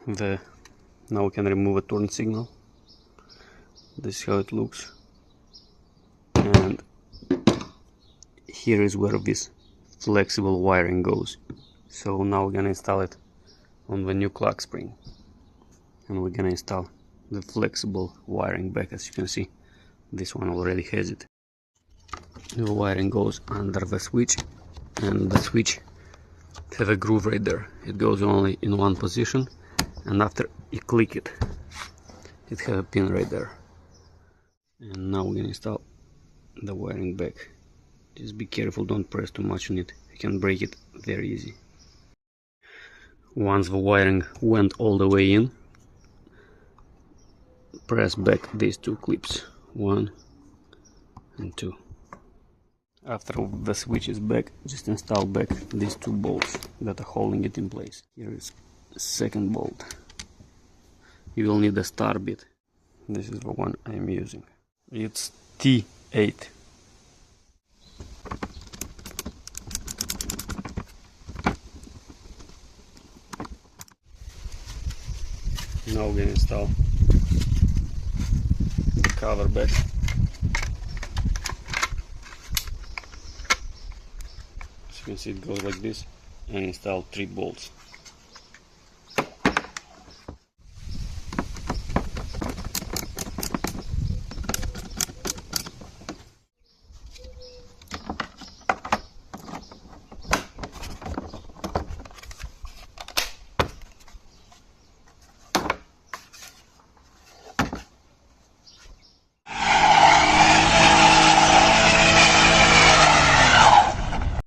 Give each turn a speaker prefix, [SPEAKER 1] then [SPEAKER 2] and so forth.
[SPEAKER 1] Now we can remove a turn signal. This is how it looks, and here is where this flexible wiring goes. So now we're gonna install it on the new clock spring, and we're gonna install the flexible wiring back. As you can see, this one already has it. The wiring goes under the switch, and the switch has a groove right there. It goes only in one position, and after you click it, it has a pin right there. And now we're gonna install the wiring back. Just be careful, don't press too much on it, you can break it very easy. Once the wiring went all the way in, press back these two clips, 1 and 2. After the switch is back, just install back these two bolts that are holding it in place. Here is the second bolt. You will need a star bit. This is the one I am using. It's T8. Now we're going to install the cover back. As you can see, it goes like this, and install 3 bolts.